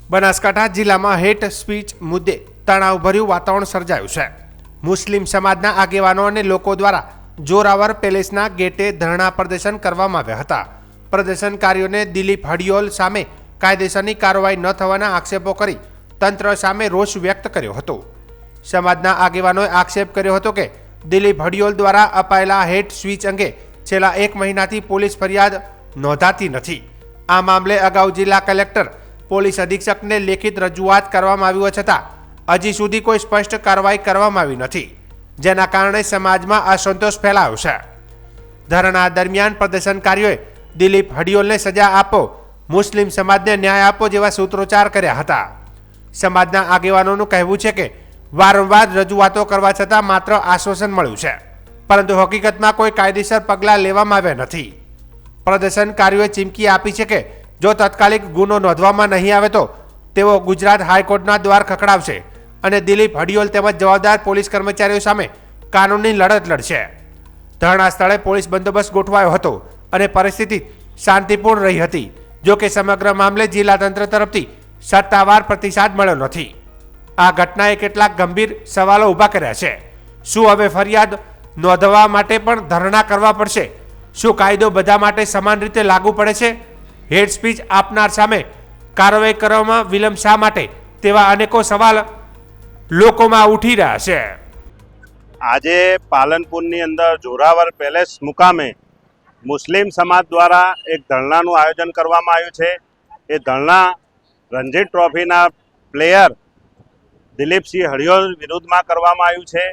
બનાસકાંઠા જિલ્લામાં hat speech મુદ્દે તણાવભર્યું વાતાવરણ સર્જાયું છે। મુસ્લિમ સમાજના આગેવાનો અને લોકો દ્વારા જોરાવર પેલેસના ગેટે ધરણા પ્રદર્શન કરવામાં આવ્યા હતા। પ્રદર્શનકારીઓને દિલીપ હડિયોલ સામે કાયદેસરની કાર્યવાહી ન થવાના આક્ષેપો કરી તંત્ર સામે રોષ વ્યક્ત કર્યો હતો। સમાજના આગેવાનોએ આક્ષેપ કર્યો હતો કે દિલીપ હડિયોલ દ્વારા અપાયેલા હેટ સ્પીચ અંગે છેલ્લા 1 મહિનાથી પોલીસ ફરિયાદ નોંધાતી નથી। આ મામલે અગાઉ જિલ્લા કલેક્ટર પોલીસ અધિક્ષકને લેખિત રજૂઆત કરવામાં આવી છતાં હજી સુધી કોઈ સ્પષ્ટ કાર્યવાહી કરવામાં આવી નથી, જેના કારણે સમાજમાં અસંતોષ ફેલાયો છે। ધરણા દરમિયાન પ્રદર્શનકારીઓએ દિલીપ હડિયોલને સજા આપો, મુસ્લિમ સમાજને ન્યાય આપો જેવા સૂત્રોચ્ચાર કર્યા હતા। સમાજના આગેવાનોનું કહેવું છે કે વારંવાર રજૂઆતો કરવા છતાં માત્ર આશ્વાસન મળ્યું છે, પરંતુ હકીકતમાં કોઈ કાયદેસર પગલાં લેવામાં આવ્યા નથી। પ્રદર્શનકારીઓએ ચીમકી આપી છે કે જો તાત્કાલિક ગુનો નોંધવામાં નહીં આવે તો તેઓ ગુજરાત હાઈકોર્ટના દ્વાર ખખડાવશે અને દિલીપ હડિયોલ તેમજ જવાબદાર પોલીસ કર્મચારીઓ સામે કાનૂની લડત લડશે। ધરણા સ્થળે પોલીસ બંદોબસ્ત ગોઠવાયો હતો અને પરિસ્થિતિ શાંતિપૂર્ણ રહી હતી। જો કે સમગ્ર મામલે જિલ્લા તંત્ર તરફથી સત્તાવાર પ્રતિસાદ મળ્યો નથી। આ ઘટનાએ કેટલાક ગંભીર સવાલો ઊભા કર્યા છે। શું હવે ફરિયાદ નોંધવા માટે પણ ધરણા કરવા પડશે? શું કાયદો બધા માટે સમાન રીતે લાગુ પડે છે? હેટ સ્પીચ આપનાર સામે કાર્યવાહી કરવામાં વિલંબ શા માટે? તેવા અનેકો સવાલ લોકોમાં ઉઠી રહ્યા છે। આજે પાલનપુરની અંદર જોરાવર પેલેસ મુકામે મુસ્લિમ સમાજ દ્વારા એક ધરણાનું આયોજન કરવામાં આવ્યું છે। એ ધરણા રણજી ટ્રોફીના પ્લેયર દિલીપસિંહ હડિયોલ વિરુદ્ધમાં કરવામાં આવ્યું છે,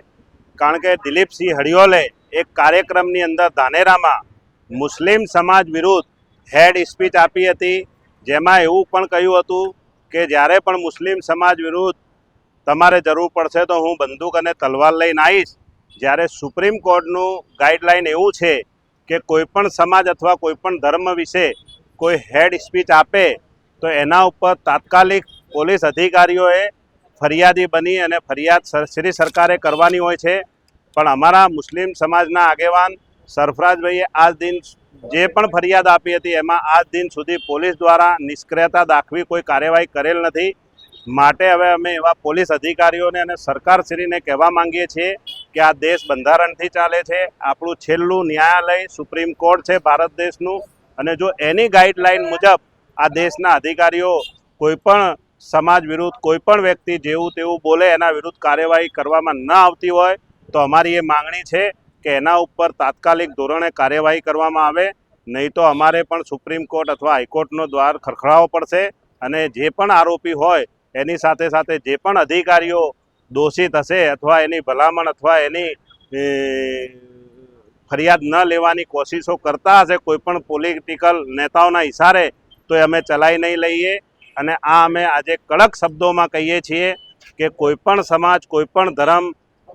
કારણ કે દિલીપસિંહ હડિયોલે એક કાર્યક્રમની અંદર ધાનેરામાં મુસ્લિમ સમાજ વિરુદ્ધ હેડ સ્પીચ આપી હતી, જેમાં એવું પણ કહ્યું હતું કે જ્યારે પણ મુસ્લિમ સમાજ વિરુદ્ધ તમારે જરૂર પડશે તો હું બંદૂક અને તલવાર લઈને આવીશ। જ્યારે સુપ્રીમ કોર્ટનું ગાઈડલાઈન એવું છે કે કોઈપણ સમાજ અથવા કોઈપણ ધર્મ વિશે કોઈ હેડ સ્પીચ આપે તો એના ઉપર તાત્કાલિક પોલીસ અધિકારીઓએ ફરિયાદી બની અને ફરિયાદ શ્રી સરકારે કરવાની હોય છે। પણ અમારા મુસ્લિમ સમાજના આગેવાન સરફરાજભાઈએ આજ દિન જે પણ ફરિયાદ આપી હતી એમાં આજ દિન સુધી પોલીસ દ્વારા નિષ્ક્રિયતા દાખવી કોઈ કાર્યવાહી કરેલ નથી। માટે હવે અમે એવા પોલીસ અધિકારીઓને અને સરકારશ્રીને કહેવા માંગીએ છીએ કે આ દેશ બંધારણથી ચાલે છે, આપણું છેલ્લું ન્યાયાલય સુપ્રીમ કોર્ટ છે ભારત દેશનું, અને જો એની ગાઈડલાઈન મુજબ આ દેશના અધિકારીઓ કોઈપણ સમાજ વિરુદ્ધ કોઈપણ વ્યક્તિ જેવું તેવું બોલે એના વિરુદ્ધ કાર્યવાહી કરવામાં ન આવતી હોય તો અમારી એ માંગણી છે કે એના ઉપર તાત્કાલિક ધોરણે કાર્યવાહી કરવામાં આવે, નહીં તો અમારે પણ સુપ્રીમ કોર્ટ અથવા હાઈકોર્ટનો દ્વાર ખખડાવવો પડશે અને જે પણ આરોપી હોય એની સાથે સાથે જે પણ અધિકારીઓ દોષિત હશે અથવા એની ભલામણ અથવા એની ફરિયાદ ન લેવાની કોશિશો કરતા હશે કોઈપણ પોલિટિકલ નેતાઓના ઇશારે, તો અમે ચલાવી નહીં લઈએ। અને આ અમે આજે કડક શબ્દોમાં કહીએ છીએ કે કોઈપણ સમાજ કોઈપણ ધર્મ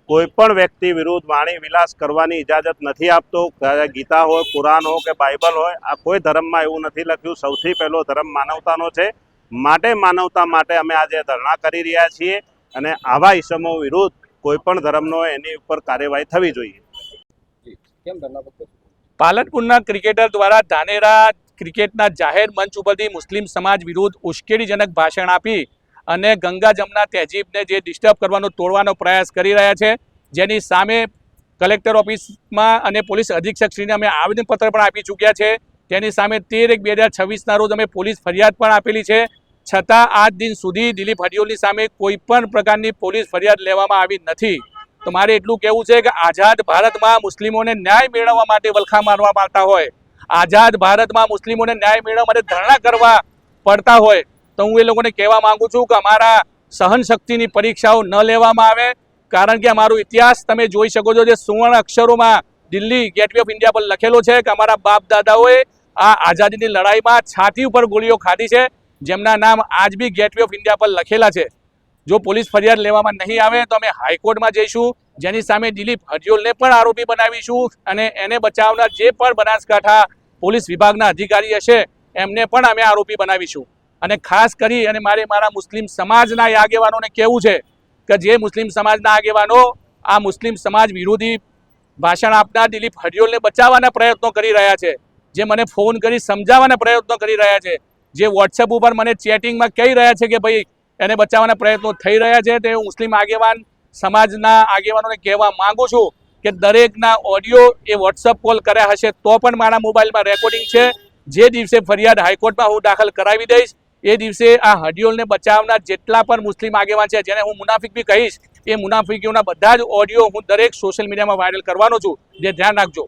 કોઈપણ વ્યક્તિ વિરુદ્ધ વાણી વિલાસ કરવાની ઇજાજત નથી આપતો। ગીતા હોય, કુરાન હોય કે બાઇબલ હોય, આ કોઈ ધર્મમાં એવું નથી લખ્યું। સૌથી પહેલો ધર્મ માનવતાનો છે, માટે માનવતા માટે અમે આજે ધરણા કરી રહ્યા છીએ અને આવા ઇસમો વિરુદ્ધ કોઈપણ ધર્મનો એની ઉપર કાર્યવાહી થવી જોઈએ। પાલનપુરના ક્રિકેટર દ્વારા ધાનેરા ક્રિકેટના જાહેર મંચ ઉપરથી મુસ્લિમ સમાજ વિરુદ્ધ ઉશ્કેરણીજનક ભાષણ આપી અને ગંગા જમના તહેજીબને જે ડિસ્ટર્બ કરવાનો તોડવાનો પ્રયાસ કરી રહ્યા છે, જેની સામે કલેક્ટર ઓફિસમાં અને પોલીસ અધિક્ષકશ્રીને અમે આવેદનપત્ર પણ આપી ચૂક્યા છે। તેની સામે 13/1/2026ના રોજ અમે પોલીસ ફરિયાદ પણ આપેલી છે, છતાં આજ દિન સુધી દિલીપ હડિયોલની સામે કોઈ પણ પ્રકારની પોલીસ ફરિયાદ લેવામાં આવી નથી। તો મારે એટલું કહેવું છે કે આઝાદ ભારતમાં મુસ્લિમોને ન્યાય મેળવવા માટે વલખા મારવામાં આવતા હોય, આઝાદ ભારતમાં મુસ્લિમોને ન્યાય મેળવવા માટે ધરણા કરવા પડતા હોય, તો હું એ લોકોને કહેવા માંગુ છું કે અમારા સહન શક્તિની પરીક્ષાઓ ન લેવામાં આવે, કારણ કે અમારો ઇતિહાસ તમે જોઈ શકો છો, જે સુવર્ણ અક્ષરોમાં દિલ્હી ગેટવે ઓફ ઇન્ડિયા પર લખેલો છે કે અમારા બાપ દાદાઓએ આ આઝાદીની લડાઈમાં છાતી ઉપર ગોળીઓ ખાધી છે, જેમના નામ આજ બી ગેટવે ઓફ ઇન્ડિયા પર લખેલા છે। જો પોલીસ ફરિયાદ લેવામાં નહીં આવે તો અમે હાઈકોર્ટમાં જઈશું, જેની સામે દિલીપ હડિયોલને પણ આરોપી બનાવીશું અને એને બચાવનાર જે પણ બનાસકાંઠા પોલીસ વિભાગના અધિકારી હશે એમને પણ અમે આરોપી બનાવીશું। અને ખાસ કરી અને મારા મુસ્લિમ સમાજના આગેવાનોને કહેવું છે કે જે મુસ્લિમ સમાજના આગેવાનો આ મુસ્લિમ સમાજ વિરોધી ભાષણ આપનાર દિલીપ હડિયોલને બચાવવાના પ્રયત્નો કરી રહ્યા છે, જે મને ફોન કરી સમજાવવાના પ્રયત્નો કરી રહ્યા છે, જે વોટ્સએપ ઉપર મને ચેટિંગમાં કહી રહ્યા છે કે ભાઈ એને બચાવવાના પ્રયત્નો થઈ રહ્યા છે, તે મુસ્લિમ આગેવાન સમાજના આગેવાનોને કહેવા માંગુ છું કે દરેકના ઓડિયો એ વોટ્સઅપ કોલ કર્યા હશે તો પણ મારા મોબાઈલમાં રેકોર્ડિંગ છે. જે દિવસે ફરિયાદ હાઈકોર્ટમાં હું દાખલ કરાવી દઈશ એ દિવસે આ હડિયોલને બચાવનાર જેટલા પણ મુસ્લિમ આગેવાન છે, જેને હું મુનાફિક બી કહીશ, એ મુનાફિકીઓના બધા જ ઓડિયો હું દરેક સોશિયલ મીડિયામાં વાયરલ કરવાનો છું, જે ધ્યાન રાખજો.